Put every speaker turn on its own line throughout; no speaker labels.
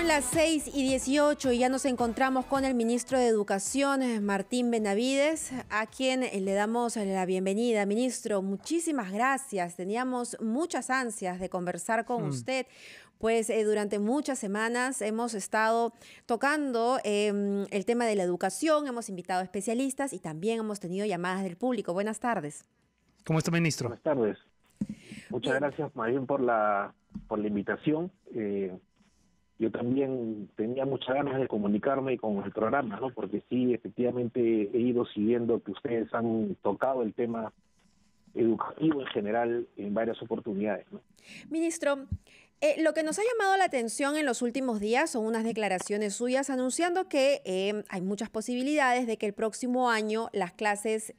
las 6:18 y ya nos encontramos con el ministro de Educación, Martín Benavides, a quien le damos la bienvenida. Ministro, muchísimas gracias. Teníamos muchas ansias de conversar con usted, pues durante muchas semanas hemos estado tocando el tema de la educación, hemos invitado especialistas y también hemos tenido llamadas del público. Buenas tardes.
¿Cómo está, ministro?
Buenas tardes. Muchas gracias, más bien, por la invitación. Yo también tenía muchas ganas de comunicarme con el programa, ¿no? Porque sí, efectivamente, he ido siguiendo que ustedes han tocado el tema educativo en general en varias oportunidades, ¿no?
Ministro, lo que nos ha llamado la atención en los últimos días son unas declaraciones suyas anunciando que hay muchas posibilidades de que el próximo año las clases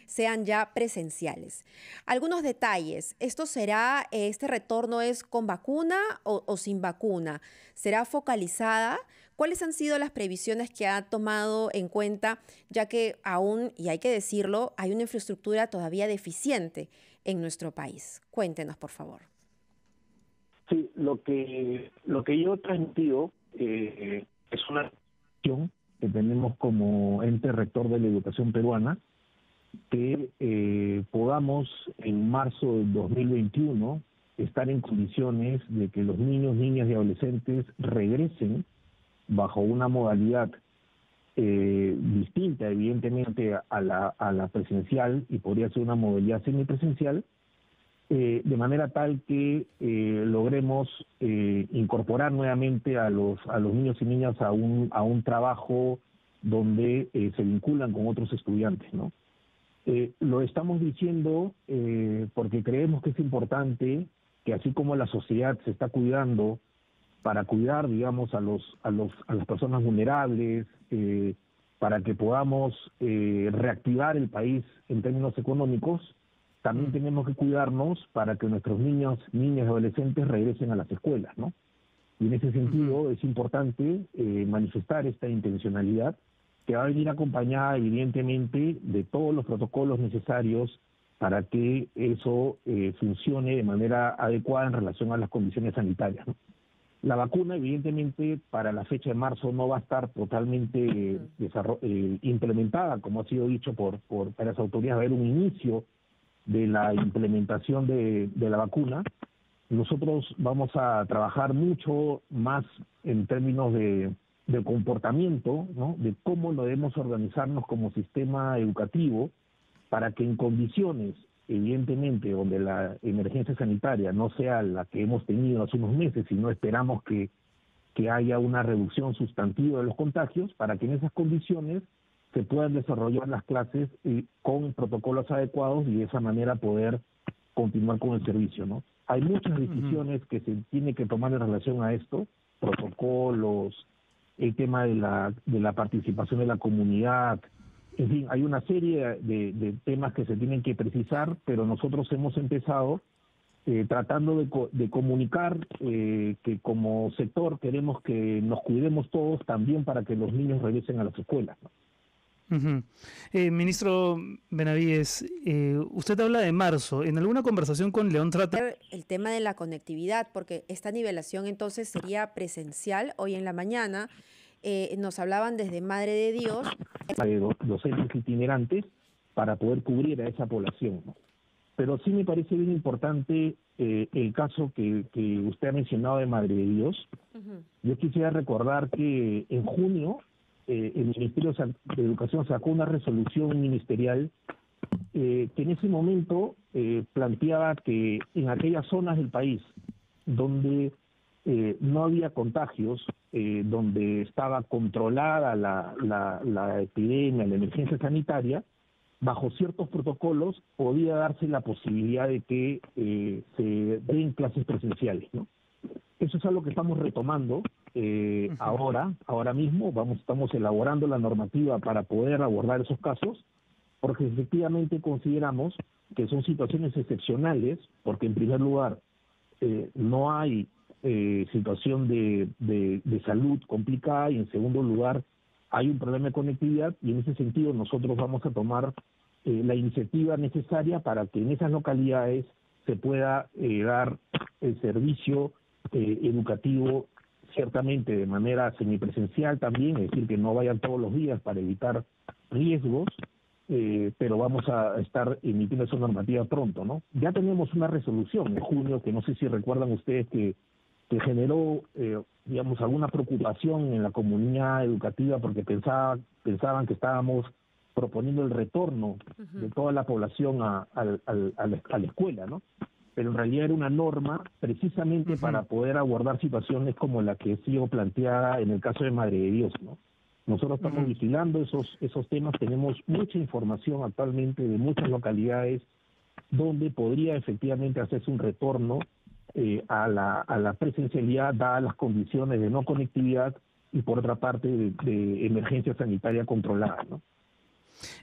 sean ya presenciales. Algunos detalles. ¿Este retorno es con vacuna o sin vacuna? ¿Será focalizada? ¿Cuáles han sido las previsiones que ha tomado en cuenta, ya que aún, y hay que decirlo, hay una infraestructura todavía deficiente en nuestro país? Cuéntenos, por favor.
Sí, lo que yo he transmitido es una acción que tenemos como ente rector de la educación peruana, que podamos en marzo del 2021 estar en condiciones de que los niños, niñas y adolescentes regresen bajo una modalidad distinta, evidentemente, a la presencial, y podría ser una modalidad semipresencial, de manera tal que logremos incorporar nuevamente a los niños y niñas a un trabajo donde se vinculan con otros estudiantes, ¿no? Lo estamos diciendo porque creemos que es importante que, así como la sociedad se está cuidando para cuidar, digamos, a las personas vulnerables, para que podamos reactivar el país en términos económicos, también tenemos que cuidarnos para que nuestros niños, niñas y adolescentes regresen a las escuelas, ¿no? Y en ese sentido es importante manifestar esta intencionalidad, que va a venir acompañada, evidentemente, de todos los protocolos necesarios para que eso funcione de manera adecuada en relación a las condiciones sanitarias, ¿no? La vacuna, evidentemente, para la fecha de marzo no va a estar totalmente implementada, como ha sido dicho por varias autoridades. Va a haber un inicio de la implementación de la vacuna. Nosotros vamos a trabajar mucho más en términos de comportamiento, ¿no? De cómo debemos organizarnos como sistema educativo para que en condiciones, evidentemente, donde la emergencia sanitaria no sea la que hemos tenido hace unos meses, sino esperamos que haya una reducción sustantiva de los contagios, para que en esas condiciones se puedan desarrollar las clases con protocolos adecuados y de esa manera poder continuar con el servicio, ¿no? Hay muchas decisiones que se tienen que tomar en relación a esto, protocolos, el tema de la participación de la comunidad, en fin, hay una serie de temas que se tienen que precisar, pero nosotros hemos empezado tratando de comunicar que como sector queremos que nos cuidemos todos también para que los niños regresen a las escuelas, ¿no?
Ministro Benavides, usted habla de marzo. ¿En alguna conversación con León trata
el tema de la conectividad, porque esta nivelación entonces sería presencial hoy en la mañana? Nos hablaban desde Madre de Dios.
Docentes itinerantes para poder cubrir a esa población, ¿no? Pero sí me parece bien importante el caso que usted ha mencionado de Madre de Dios. Yo quisiera recordar que en junio el Ministerio de Educación sacó una resolución ministerial que en ese momento planteaba que en aquellas zonas del país donde no había contagios, donde estaba controlada la epidemia, la emergencia sanitaria, bajo ciertos protocolos podía darse la posibilidad de que se den clases presenciales, ¿no? Eso es algo que estamos retomando ahora mismo. Estamos elaborando la normativa para poder abordar esos casos, porque efectivamente consideramos que son situaciones excepcionales, porque en primer lugar no hay situación de salud complicada, y en segundo lugar hay un problema de conectividad, y en ese sentido nosotros vamos a tomar la iniciativa necesaria para que en esas localidades se pueda dar el servicio educativo ciertamente de manera semipresencial también, es decir, que no vayan todos los días para evitar riesgos, pero vamos a estar emitiendo esa normativa pronto, ¿no? Ya tenemos una resolución en junio que no sé si recuerdan ustedes que generó, digamos, alguna preocupación en la comunidad educativa porque pensaban que estábamos proponiendo el retorno de toda la población a la escuela, ¿no? Pero en realidad era una norma precisamente para poder abordar situaciones como la que ha sido planteada en el caso de Madre de Dios, ¿no? Nosotros estamos vigilando esos temas, tenemos mucha información actualmente de muchas localidades donde podría efectivamente hacerse un retorno a la presencialidad, dadas las condiciones de no conectividad y por otra parte de emergencia sanitaria controlada, ¿no?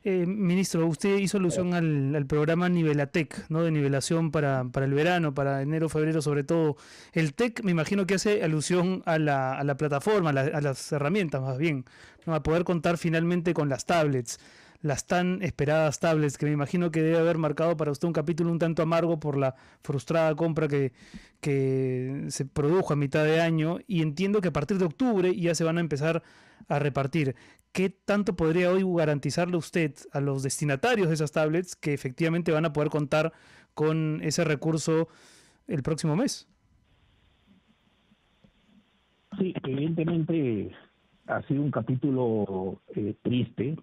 Ministro, usted hizo alusión al programa Nivelatec, ¿no? De nivelación para el verano, para enero, febrero sobre todo. El TEC me imagino que hace alusión a la plataforma, a las herramientas más bien, ¿no? A poder contar finalmente con las tablets, las tan esperadas tablets, que me imagino que debe haber marcado para usted un capítulo un tanto amargo por la frustrada compra que se produjo a mitad de año, y entiendo que a partir de octubre ya se van a empezar a repartir. ¿Qué tanto podría hoy garantizarle usted a los destinatarios de esas tablets que efectivamente van a poder contar con ese recurso el próximo mes?
Sí, evidentemente ha sido un capítulo triste,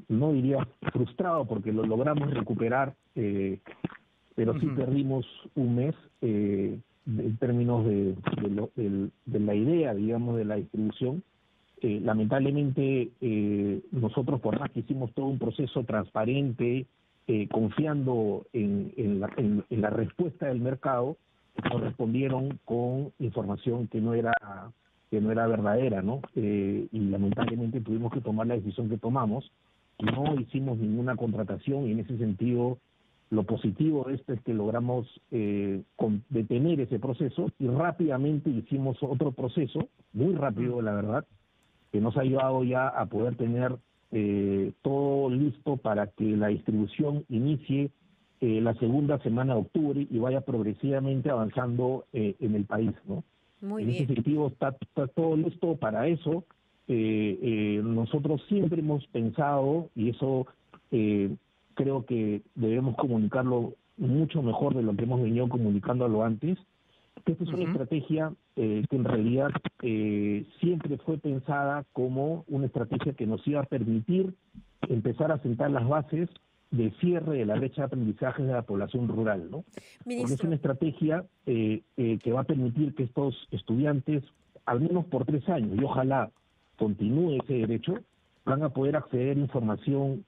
no diría frustrado porque lo logramos recuperar, pero sí perdimos un mes en términos de la idea, digamos, de la distribución. Lamentablemente nosotros, por más que hicimos todo un proceso transparente, confiando en la respuesta del mercado, nos respondieron con información que no era verdadera, ¿no? Y lamentablemente tuvimos que tomar la decisión que tomamos. No hicimos ninguna contratación y en ese sentido lo positivo de esto es que logramos detener ese proceso y rápidamente hicimos otro proceso, muy rápido la verdad, que nos ha ayudado ya a poder tener todo listo para que la distribución inicie la segunda semana de octubre y vaya progresivamente avanzando en el país, ¿no?
Muy
En ese
bien.
sentido está todo listo para eso. Nosotros siempre hemos pensado, y eso creo que debemos comunicarlo mucho mejor de lo que hemos venido comunicándolo antes, que esta es una estrategia que en realidad siempre fue pensada como una estrategia que nos iba a permitir empezar a sentar las bases de cierre de la brecha de aprendizaje de la población rural, ¿no? Porque es
Ministro.
una estrategia que va a permitir que estos estudiantes, al menos por 3 años, y ojalá continúe ese derecho, van a poder acceder a información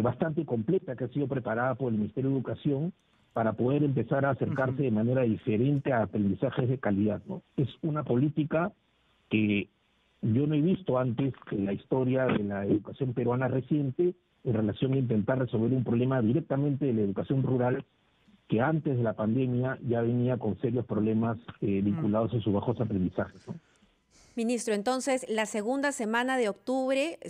bastante completa que ha sido preparada por el Ministerio de Educación para poder empezar a acercarse de manera diferente a aprendizajes de calidad, ¿no? Es una política que yo no he visto antes en la historia de la educación peruana reciente en relación a intentar resolver un problema directamente de la educación rural que antes de la pandemia ya venía con serios problemas vinculados a sus bajos aprendizajes, ¿no?
Ministro, entonces la segunda semana de octubre,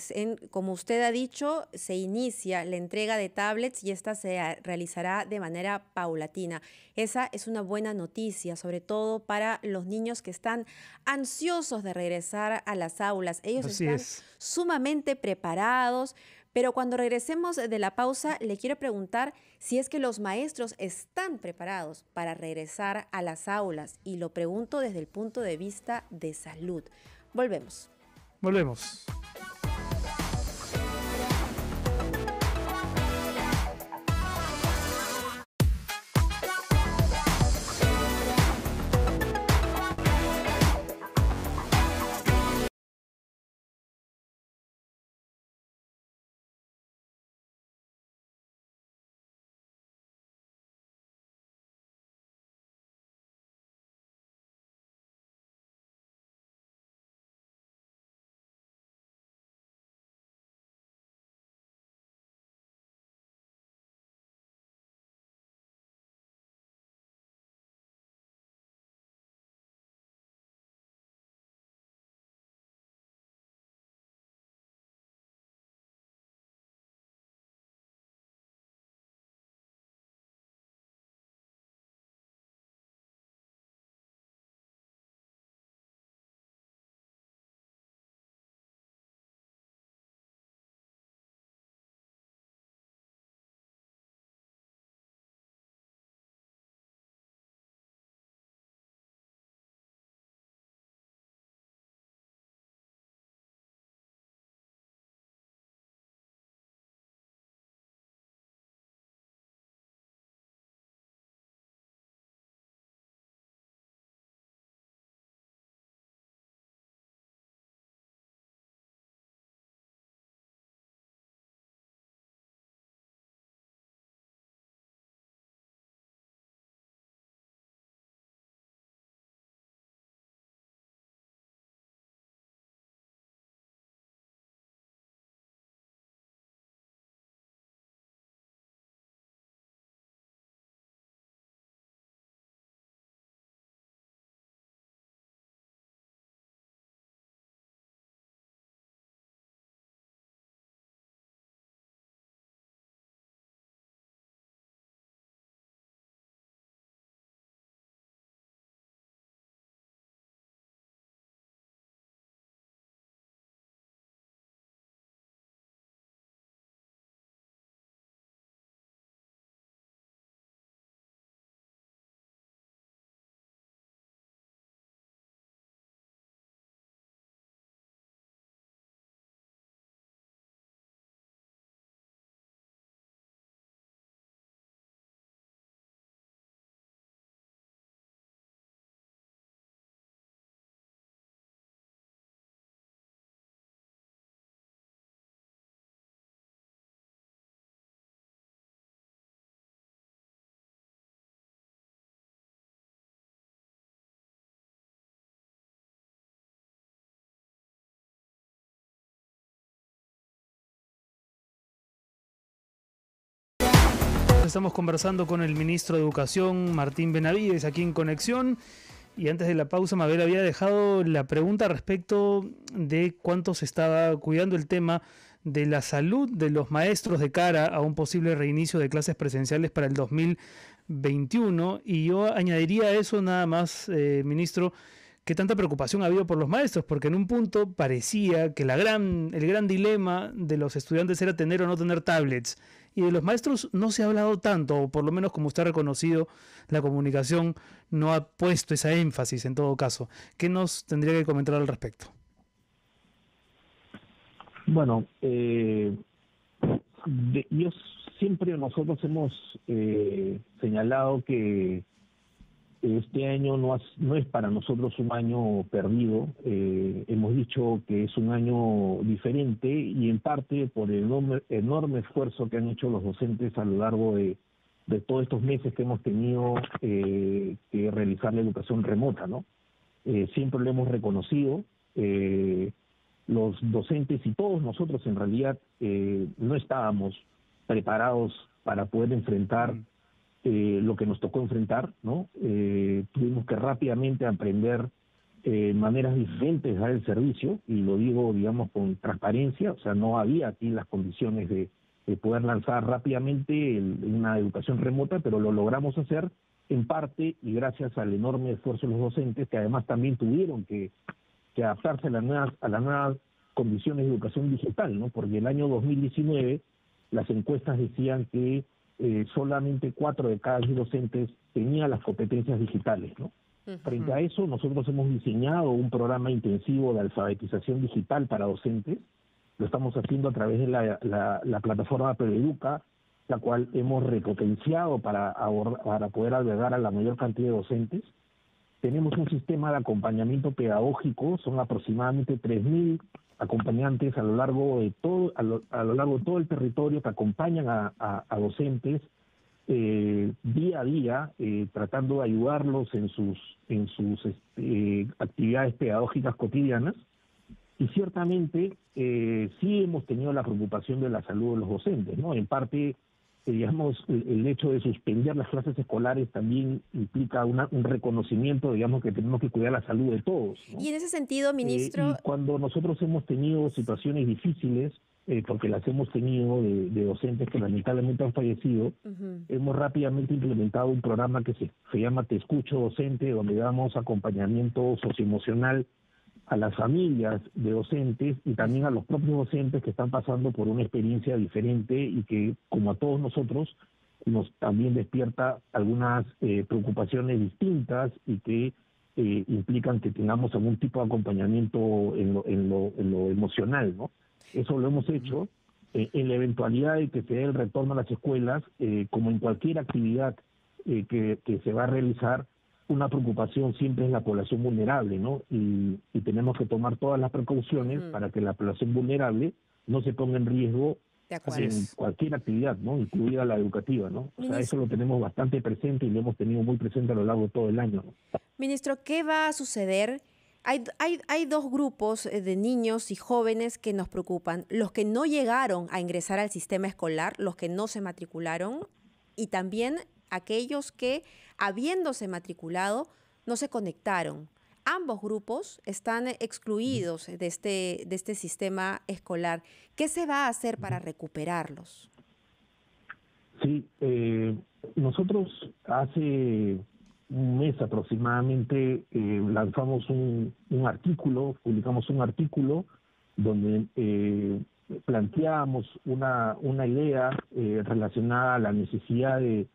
como usted ha dicho, se inicia la entrega de tablets y esta se realizará de manera paulatina. Esa es una buena noticia, sobre todo para los niños que están ansiosos de regresar a las aulas. Ellos
Así
están
es.
sumamente preparados, pero cuando regresemos de la pausa, le quiero preguntar si es que los maestros están preparados para regresar a las aulas, y lo pregunto desde el punto de vista de salud. Volvemos.
Volvemos. Estamos conversando con el ministro de Educación, Martín Benavides, aquí en Conexión. Y antes de la pausa, Mabel había dejado la pregunta respecto de cuánto se estaba cuidando el tema de la salud de los maestros de cara a un posible reinicio de clases presenciales para el 2021. Y yo añadiría a eso nada más, ministro, que tanta preocupación ha habido por los maestros, porque en un punto parecía que el gran dilema de los estudiantes era tener o no tener tablets. Y de los maestros no se ha hablado tanto, o por lo menos como usted ha reconocido, la comunicación no ha puesto esa énfasis en todo caso. ¿Qué nos tendría que comentar al respecto?
Bueno, nosotros hemos señalado que este año no es para nosotros un año perdido. Hemos dicho que es un año diferente y en parte por el enorme esfuerzo que han hecho los docentes a lo largo de todos estos meses que hemos tenido que realizar la educación remota, ¿no? Siempre lo hemos reconocido. Los docentes y todos nosotros en realidad no estábamos preparados para poder enfrentar lo que nos tocó enfrentar, ¿no? Tuvimos que rápidamente aprender maneras diferentes de dar el servicio, y lo digo, digamos, con transparencia. O sea, no había aquí las condiciones de poder lanzar rápidamente una educación remota, pero lo logramos hacer en parte y gracias al enorme esfuerzo de los docentes, que además también tuvieron que adaptarse a las nuevas condiciones de educación digital, ¿no? Porque el año 2019 las encuestas decían que solamente 4 de cada 10 docentes tenían las competencias digitales, ¿no? Uh-huh. Frente a eso, nosotros hemos diseñado un programa intensivo de alfabetización digital para docentes. Lo estamos haciendo a través de la plataforma ProEduca, la cual hemos repotenciado para poder albergar a la mayor cantidad de docentes. Tenemos un sistema de acompañamiento pedagógico, son aproximadamente 3.000 acompañantes a lo largo de todo el territorio que acompañan a docentes día a día, tratando de ayudarlos en sus actividades pedagógicas cotidianas. Y ciertamente sí hemos tenido la preocupación de la salud de los docentes, ¿no? En parte, digamos, el hecho de suspender las clases escolares también implica un reconocimiento, digamos, que tenemos que cuidar la salud de todos, ¿no?
Y en ese sentido, ministro...
y cuando nosotros hemos tenido situaciones difíciles, porque las hemos tenido de docentes que lamentablemente han fallecido, uh-huh, hemos rápidamente implementado un programa que se llama Te Escucho Docente, donde damos acompañamiento socioemocional a las familias de docentes y también a los propios docentes que están pasando por una experiencia diferente y que, como a todos nosotros, nos también despierta algunas preocupaciones distintas y que implican que tengamos algún tipo de acompañamiento en lo emocional, ¿no? Eso lo hemos hecho. En la eventualidad de que se dé el retorno a las escuelas, como en cualquier actividad que se va a realizar, una preocupación siempre es la población vulnerable, ¿no? Y tenemos que tomar todas las precauciones para que la población vulnerable no se ponga en riesgo en cualquier actividad, ¿no? Incluida la educativa, ¿no? O sea, eso lo tenemos bastante presente y lo hemos tenido muy presente a lo largo de todo el año, ¿no?
Ministro, ¿qué va a suceder? Hay dos grupos de niños y jóvenes que nos preocupan: los que no llegaron a ingresar al sistema escolar, los que no se matricularon, y también aquellos que, habiéndose matriculado, no se conectaron. Ambos grupos están excluidos de este sistema escolar. ¿Qué se va a hacer para recuperarlos?
Sí, nosotros hace un mes aproximadamente lanzamos publicamos un artículo donde planteábamos una idea relacionada a la necesidad de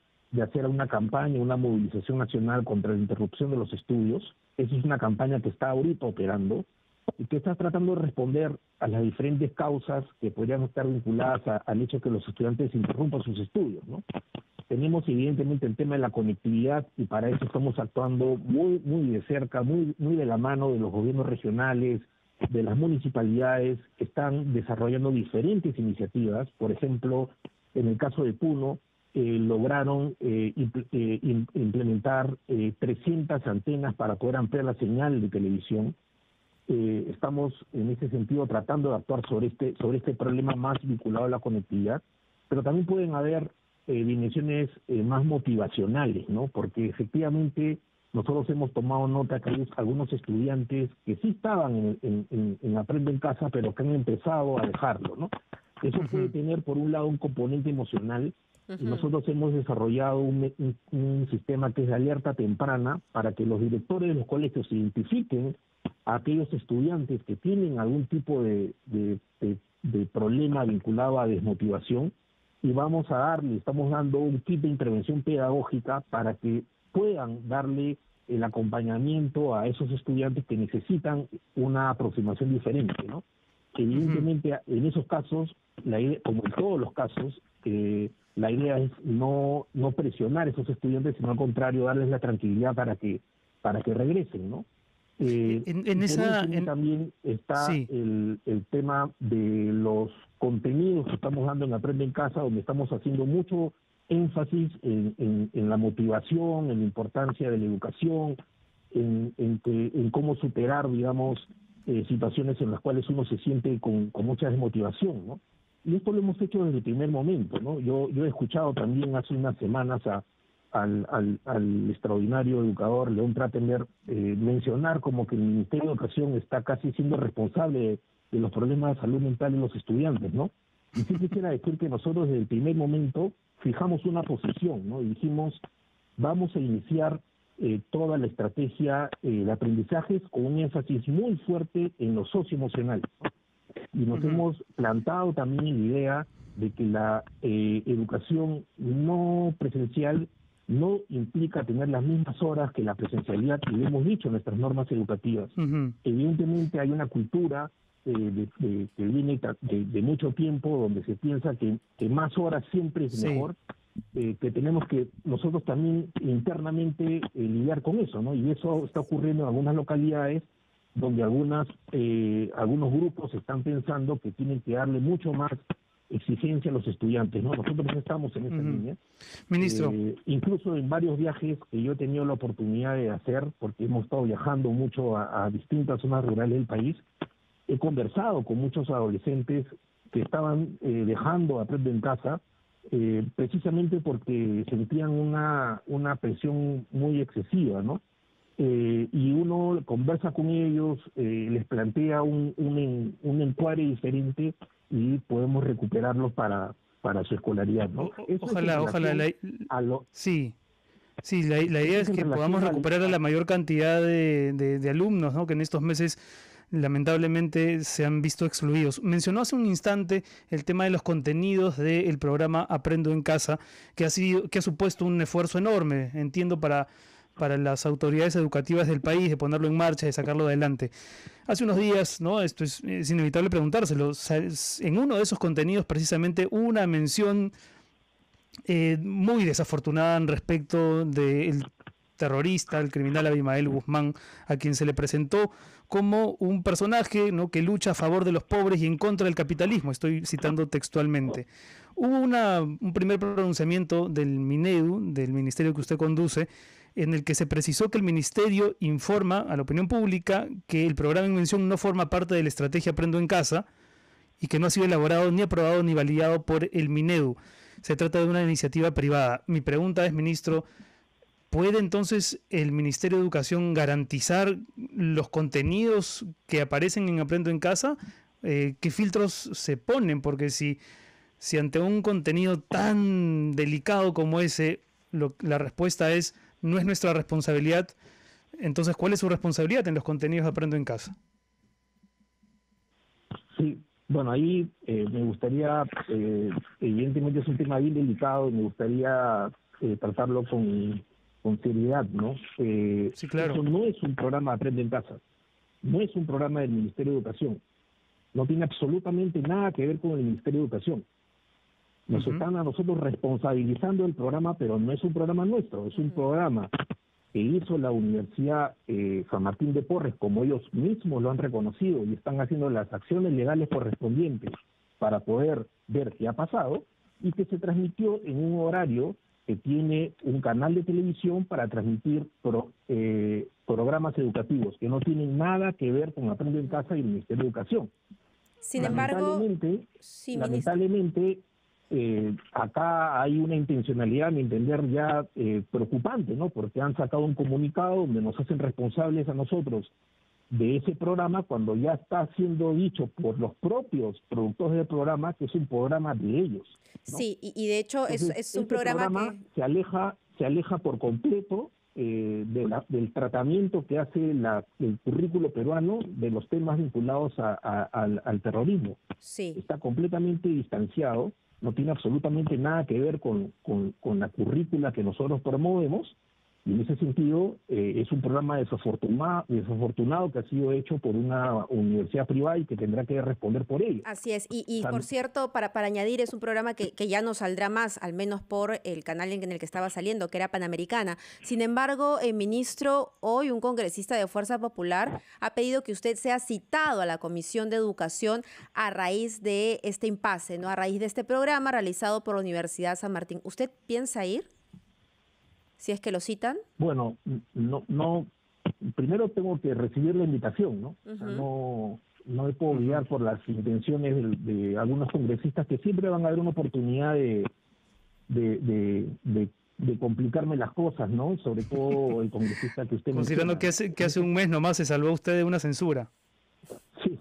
hacer una campaña, una movilización nacional contra la interrupción de los estudios. Esa es una campaña que está ahorita operando y que está tratando de responder a las diferentes causas que podrían estar vinculadas al hecho de que los estudiantes interrumpan sus estudios, ¿no? Tenemos evidentemente el tema de la conectividad y para eso estamos actuando muy de cerca, muy de la mano de los gobiernos regionales, de las municipalidades que están desarrollando diferentes iniciativas. Por ejemplo, en el caso de Puno, lograron implementar 300 antenas para poder ampliar la señal de televisión. Estamos en ese sentido tratando de actuar sobre este problema más vinculado a la conectividad, pero también pueden haber dimensiones más motivacionales, ¿no? Porque efectivamente nosotros hemos tomado nota que hay algunos estudiantes que sí estaban en Aprendo en Casa, pero que han empezado a dejarlo, ¿no? Eso puede tener, por un lado, un componente emocional, y nosotros hemos desarrollado un sistema que es de alerta temprana para que los directores de los colegios identifiquen a aquellos estudiantes que tienen algún tipo de problema vinculado a desmotivación, y estamos dando un kit de intervención pedagógica para que puedan darle el acompañamiento a esos estudiantes que necesitan una aproximación diferente, ¿no? Evidentemente, en esos casos, como en todos los casos, la idea es no presionar a esos estudiantes, sino al contrario, darles la tranquilidad para que regresen, ¿no? También está el tema de los contenidos que estamos dando en Aprende en Casa, donde estamos haciendo mucho énfasis en la motivación, en la importancia de la educación, en cómo superar, digamos, situaciones en las cuales uno se siente con mucha desmotivación, ¿no? Y esto lo hemos hecho desde el primer momento, ¿no? Yo he escuchado también hace unas semanas al extraordinario educador León Trattenberg mencionar como que el Ministerio de Educación está casi siendo responsable de los problemas de salud mental de los estudiantes, ¿no? Y sí quisiera decir que nosotros desde el primer momento fijamos una posición, ¿no? Y dijimos, vamos a iniciar toda la estrategia de aprendizajes con un énfasis muy fuerte en lo socioemocional, ¿no? Y nos hemos plantado también la idea de que la educación no presencial no implica tener las mismas horas que la presencialidad, y lo hemos dicho en nuestras normas educativas. Evidentemente hay una cultura que viene de mucho tiempo, donde se piensa que más horas siempre es mejor, que tenemos que nosotros también internamente lidiar con eso, ¿no? Y eso está ocurriendo en algunas localidades donde algunos grupos están pensando que tienen que darle mucho más exigencia a los estudiantes, ¿no? Nosotros estamos en esa línea.
Ministro.
Incluso en varios viajes que yo he tenido la oportunidad de hacer, porque hemos estado viajando mucho a distintas zonas rurales del país, he conversado con muchos adolescentes que estaban dejando Aprendo en Casa, precisamente porque sentían una presión muy excesiva, ¿no? Y uno conversa con ellos, les plantea un encuadre diferente y podemos recuperarlos para su escolaridad, ¿no?
Ojalá. Sí, la idea es que podamos recuperar a la mayor cantidad de alumnos, ¿no? Que en estos meses lamentablemente se han visto excluidos. Mencionó hace un instante el tema de los contenidos del programa Aprendo en Casa, que ha supuesto un esfuerzo enorme, entiendo, para las autoridades educativas del país, de ponerlo en marcha, de sacarlo adelante. Hace unos días, ¿no? Esto es inevitable preguntárselo, en uno de esos contenidos precisamente hubo una mención muy desafortunada respecto del terrorista, el criminal Abimael Guzmán, a quien se le presentó como un personaje, ¿no?, que lucha a favor de los pobres y en contra del capitalismo. Estoy citando textualmente. Hubo un primer pronunciamiento del MINEDU, del ministerio que usted conduce, en el que se precisó que el ministerio informa a la opinión pública que el programa en mención no forma parte de la estrategia Aprendo en Casa y que no ha sido elaborado, ni aprobado, ni validado por el MINEDU. Se trata de una iniciativa privada. Mi pregunta es, ministro, ¿puede entonces el Ministerio de Educación garantizar los contenidos que aparecen en Aprendo en Casa? ¿Qué filtros se ponen? Porque si ante un contenido tan delicado como ese, la respuesta es no es nuestra responsabilidad, entonces ¿cuál es su responsabilidad en los contenidos de Aprendo en Casa?
Sí, bueno, ahí me gustaría, evidentemente es un tema bien delicado y me gustaría tratarlo con seriedad, ¿no?
Sí, claro.
Eso no es un programa de Aprende en Casa, no es un programa del Ministerio de Educación, no tiene absolutamente nada que ver con el Ministerio de Educación. Nos están a nosotros responsabilizando del programa, pero no es un programa nuestro, es un programa que hizo la Universidad San Martín de Porres, como ellos mismos lo han reconocido y están haciendo las acciones legales correspondientes para poder ver qué ha pasado, y que se transmitió en un horario que tiene un canal de televisión para transmitir programas educativos que no tienen nada que ver con Aprendo en Casa y el Ministerio de Educación.
Sin embargo,
lamentablemente, acá hay una intencionalidad, a mi entender, ya preocupante, ¿no? Porque han sacado un comunicado donde nos hacen responsables a nosotros de ese programa cuando ya está siendo dicho por los propios productores del programa que es un programa de ellos, ¿no?
Sí, y de hecho
Entonces,
es un programa que...
se aleja por completo del tratamiento que hace el currículo peruano de los temas vinculados al terrorismo.
Sí.
Está completamente distanciado, no tiene absolutamente nada que ver con la currícula que nosotros promovemos, y en ese sentido es un programa desafortunado que ha sido hecho por una universidad privada y que tendrá que responder por ello.
Así es, y por cierto, para añadir, es un programa que ya no saldrá más, al menos por el canal en el que estaba saliendo, que era Panamericana. Sin embargo, ministro, hoy un congresista de Fuerza Popular ha pedido que usted sea citado a la Comisión de Educación a raíz de este impasse, ¿no? A raíz de este programa realizado por la Universidad San Martín. ¿Usted piensa ir? Si es que lo citan.
Bueno, no, primero tengo que recibir la invitación, ¿no? O sea, no me puedo guiar por las intenciones de algunos congresistas que siempre van a haber una oportunidad de complicarme las cosas, ¿no? Sobre todo el congresista que usted
considerando
menciona.
que hace un mes nomás se salvó usted de una censura.
Sí,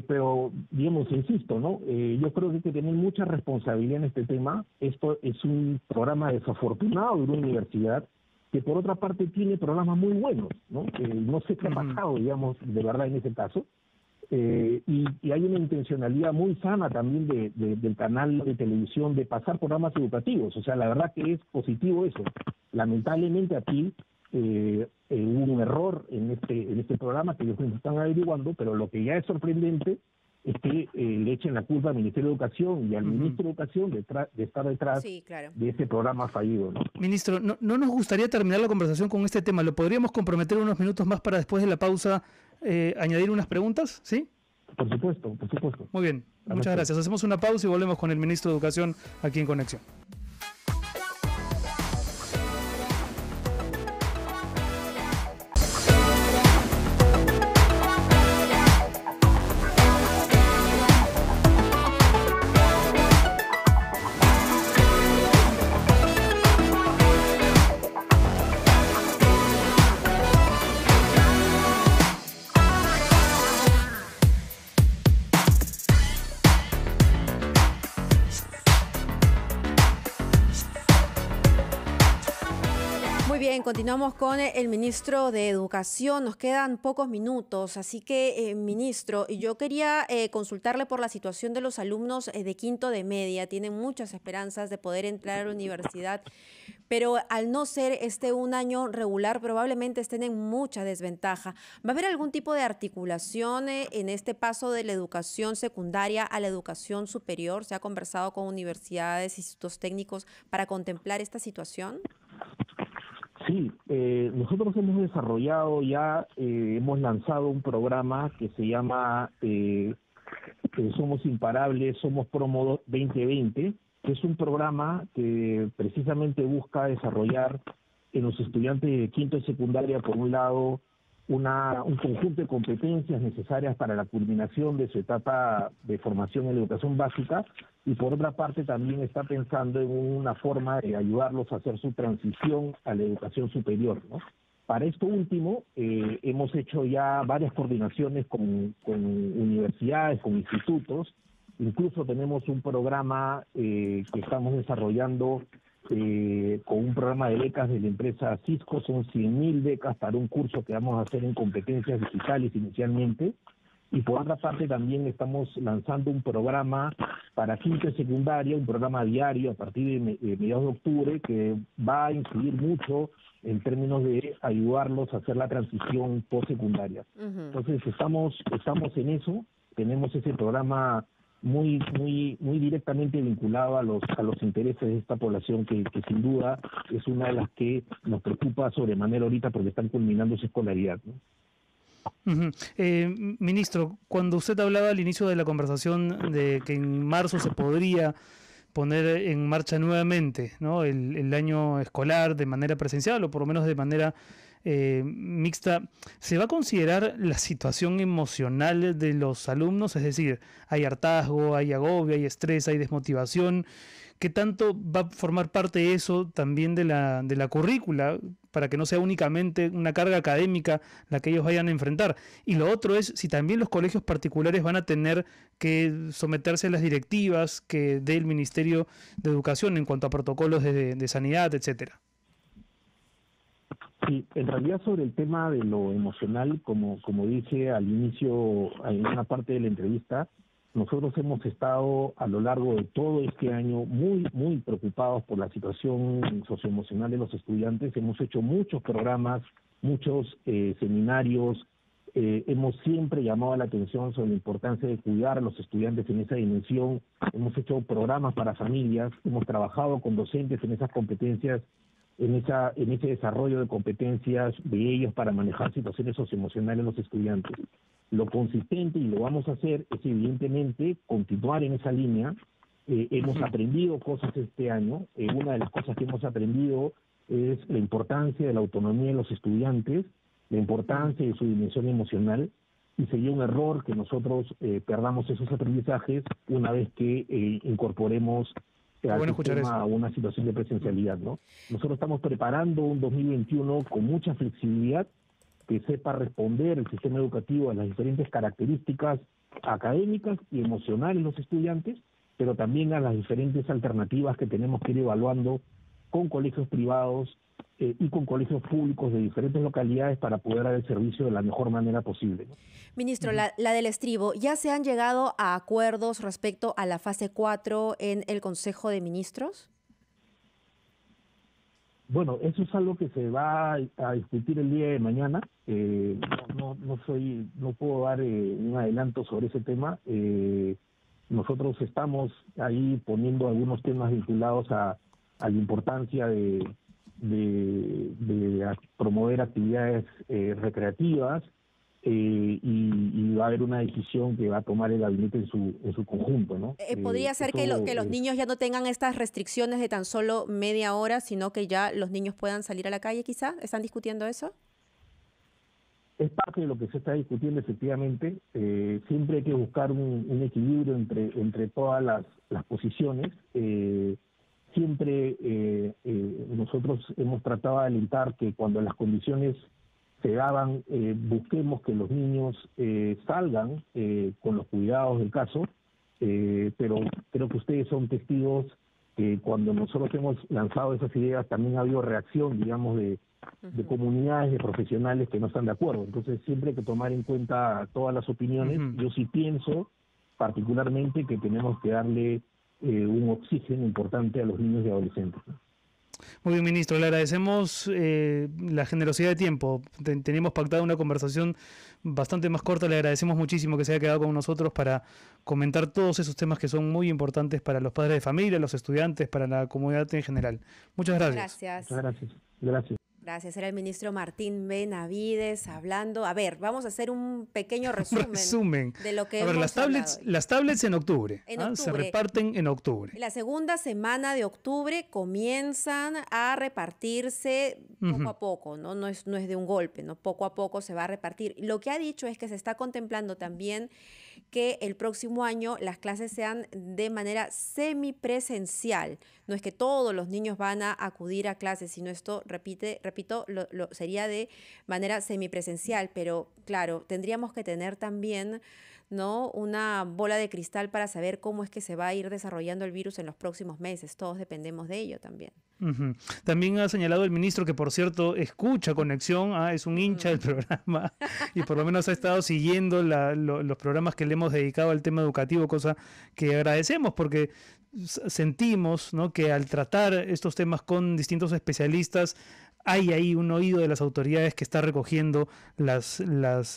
pero digamos, insisto, ¿no? Yo creo que hay que tener mucha responsabilidad en este tema. Esto es un programa desafortunado de una universidad que por otra parte tiene programas muy buenos, ¿no? No sé qué ha pasado, digamos, de verdad en ese caso. Y hay una intencionalidad muy sana también del canal de televisión de pasar programas educativos. O sea, la verdad que es positivo eso. Lamentablemente aquí hubo un error en este programa que ellos están averiguando, pero lo que ya es sorprendente es que le echen la culpa al Ministerio de Educación y al Ministro de Educación de estar detrás de ese programa fallido, ¿no?
Ministro, no nos gustaría terminar la conversación con este tema. ¿Lo podríamos comprometer unos minutos más para después de la pausa añadir unas preguntas? ¿Sí?
Por supuesto, por supuesto.
Muy bien, muchas gracias. Hacemos una pausa y volvemos con el Ministro de Educación aquí en Conexión.
Continuamos con el ministro de Educación. Nos quedan pocos minutos, así que, ministro, yo quería consultarle por la situación de los alumnos de quinto de media. Tienen muchas esperanzas de poder entrar a la universidad, pero al no ser un año regular, probablemente estén en mucha desventaja. ¿Va a haber algún tipo de articulación en este paso de la educación secundaria a la educación superior? ¿Se ha conversado con universidades, institutos técnicos para contemplar esta situación?
Sí, nosotros hemos desarrollado ya, hemos lanzado un programa que se llama Somos Imparables, Somos Promo 2020, que es un programa que precisamente busca desarrollar en los estudiantes de quinto y secundaria, por un lado, un conjunto de competencias necesarias para la culminación de su etapa de formación en la educación básica, y por otra parte también está pensando en una forma de ayudarlos a hacer su transición a la educación superior, ¿no? Para esto último, hemos hecho ya varias coordinaciones con universidades, con institutos. Incluso tenemos un programa que estamos desarrollando con un programa de becas de la empresa Cisco. Son 100.000 becas para un curso que vamos a hacer en competencias digitales inicialmente. Y por otra parte también estamos lanzando un programa para quinto y secundaria, un programa diario a partir de mediados de octubre, que va a incidir mucho en términos de ayudarlos a hacer la transición postsecundaria. Entonces estamos en eso. Tenemos ese programa muy directamente vinculado a los intereses de esta población que sin duda es una de las que nos preocupa sobremanera ahorita porque están culminando su escolaridad, ¿no?
Ministro, cuando usted hablaba al inicio de la conversación de que en marzo se podría poner en marcha nuevamente, ¿no?, el año escolar de manera presencial o por lo menos de manera mixta, ¿se va a considerar la situación emocional de los alumnos? Es decir, hay hartazgo, hay agobio, hay estrés, hay desmotivación. ¿Qué tanto va a formar parte eso también de la currícula para que no sea únicamente una carga académica la que ellos vayan a enfrentar? Y lo otro es si también los colegios particulares van a tener que someterse a las directivas que dé el Ministerio de Educación en cuanto a protocolos de sanidad, etcétera.
Sí, en realidad sobre el tema de lo emocional, como dije al inicio, en una parte de la entrevista, nosotros hemos estado a lo largo de todo este año muy preocupados por la situación socioemocional de los estudiantes. Hemos hecho muchos programas, muchos seminarios, hemos siempre llamado la atención sobre la importancia de cuidar a los estudiantes en esa dimensión. Hemos hecho programas para familias, hemos trabajado con docentes en esas competencias, en ese desarrollo de competencias de ellos para manejar situaciones socioemocionales de los estudiantes. Lo consistente, y lo vamos a hacer, es evidentemente continuar en esa línea. Hemos aprendido cosas este año. Una de las cosas que hemos aprendido es la importancia de la autonomía de los estudiantes, la importancia de su dimensión emocional, y sería un error que nosotros perdamos esos aprendizajes una vez que incorporemos al sistema a una situación de presencialidad, ¿no? Nosotros estamos preparando un 2021 con mucha flexibilidad, que sepa responder el sistema educativo a las diferentes características académicas y emocionales de los estudiantes, pero también a las diferentes alternativas que tenemos que ir evaluando con colegios privados y con colegios públicos de diferentes localidades para poder dar el servicio de la mejor manera posible, ¿no?
Ministro, la del estribo, ¿ya se han llegado a acuerdos respecto a la fase 4 en el Consejo de Ministros?
Bueno, eso es algo que se va a discutir el día de mañana. No puedo dar un adelanto sobre ese tema. Nosotros estamos ahí poniendo algunos temas vinculados a la importancia de promover actividades recreativas, y va a haber una decisión que va a tomar el gabinete en su conjunto, ¿no?
¿Podría ser que los niños ya no tengan estas restricciones de tan solo media hora, sino que ya los niños puedan salir a la calle quizá? ¿Están discutiendo eso?
Es parte de lo que se está discutiendo, efectivamente. Siempre hay que buscar un equilibrio entre todas las posiciones. Siempre nosotros hemos tratado de alentar que cuando las condiciones se daban, busquemos que los niños salgan con los cuidados del caso, pero creo que ustedes son testigos que cuando nosotros hemos lanzado esas ideas también ha habido reacción, digamos, de comunidades, de profesionales que no están de acuerdo. Entonces siempre hay que tomar en cuenta todas las opiniones. Yo sí pienso particularmente que tenemos que darle un oxígeno importante a los niños y adolescentes, ¿no?
Muy bien, ministro, le agradecemos la generosidad de tiempo. Teníamos pactada una conversación bastante más corta, le agradecemos muchísimo que se haya quedado con nosotros para comentar todos esos temas que son muy importantes para los padres de familia, los estudiantes, para la comunidad en general. Muchas gracias.
Muchas gracias.
Gracias, era el ministro Martín Benavides hablando. A ver, vamos a hacer un pequeño resumen de lo que hemos hablado.
Las tablets en octubre, se reparten en octubre.
La segunda semana de octubre comienzan a repartirse poco a poco, ¿no? No es de un golpe, ¿no? Poco a poco se va a repartir. Lo que ha dicho es que se está contemplando también que el próximo año las clases sean de manera semipresencial. No es que todos los niños van a acudir a clases, sino esto, repito, sería de manera semipresencial, pero claro, tendríamos que tener también, ¿no?, una bola de cristal para saber cómo es que se va a ir desarrollando el virus en los próximos meses. Todos dependemos de ello también.
También ha señalado el ministro que, por cierto, escucha Conexión, es un hincha del programa y por lo menos ha estado siguiendo los programas que le hemos dedicado al tema educativo, cosa que agradecemos porque sentimos, ¿no?, que al tratar estos temas con distintos especialistas hay ahí un oído de las autoridades que está recogiendo las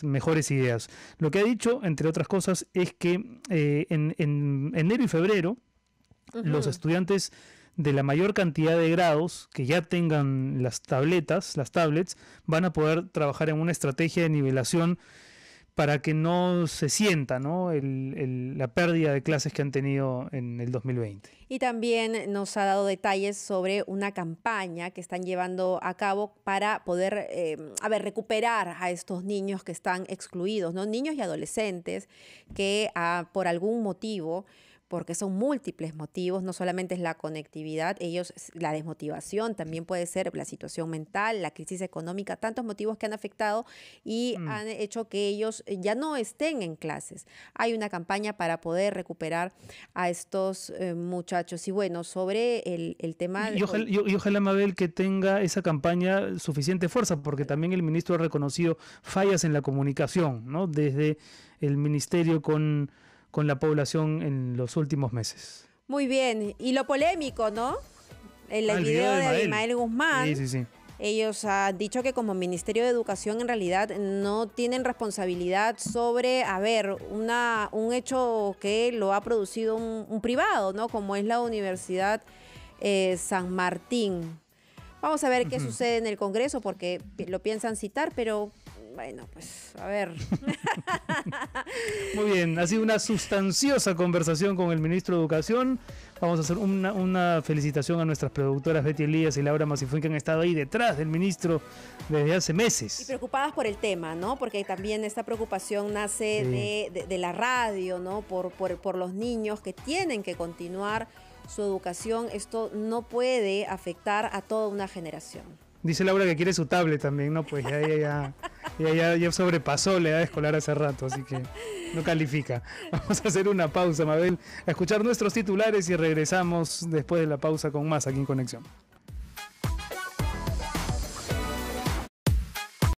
mejores ideas. Lo que ha dicho, entre otras cosas, es que en enero y febrero los estudiantes de la mayor cantidad de grados que ya tengan las tablets, van a poder trabajar en una estrategia de nivelación para que no se sienta, ¿no?, la pérdida de clases que han tenido en el 2020.
Y también nos ha dado detalles sobre una campaña que están llevando a cabo para poder recuperar a estos niños que están excluidos, ¿no? Niños y adolescentes que por algún motivo, porque son múltiples motivos, no solamente es la conectividad, la desmotivación, también puede ser la situación mental, la crisis económica, tantos motivos que han afectado y han hecho que ellos ya no estén en clases. Hay una campaña para poder recuperar a estos muchachos. Y bueno, sobre el tema...
Y ojalá, Mabel, que tenga esa campaña suficiente fuerza, porque también el ministro ha reconocido fallas en la comunicación, ¿no?, desde el ministerio con la población en los últimos meses.
Muy bien. Y lo polémico, ¿no? El video de Abimael Guzmán.
Sí.
Ellos han dicho que como Ministerio de Educación en realidad no tienen responsabilidad sobre, un hecho que lo ha producido un privado, ¿no?, como es la Universidad San Martín. Vamos a ver qué sucede en el Congreso, porque lo piensan citar, pero... Bueno, pues, a ver.
Muy bien, ha sido una sustanciosa conversación con el ministro de Educación. Vamos a hacer una felicitación a nuestras productoras Betty Elías y Laura Masifuén, que han estado ahí detrás del ministro desde hace meses.
Y preocupadas por el tema, ¿no? Porque también esta preocupación nace de la radio, ¿no? Por los niños que tienen que continuar su educación. Esto no puede afectar a toda una generación.
Dice Laura que quiere su tablet también, ¿no? Pues ya sobrepasó la edad escolar hace rato, así que no califica. Vamos a hacer una pausa, Mabel, a escuchar nuestros titulares y regresamos después de la pausa con más aquí en Conexión.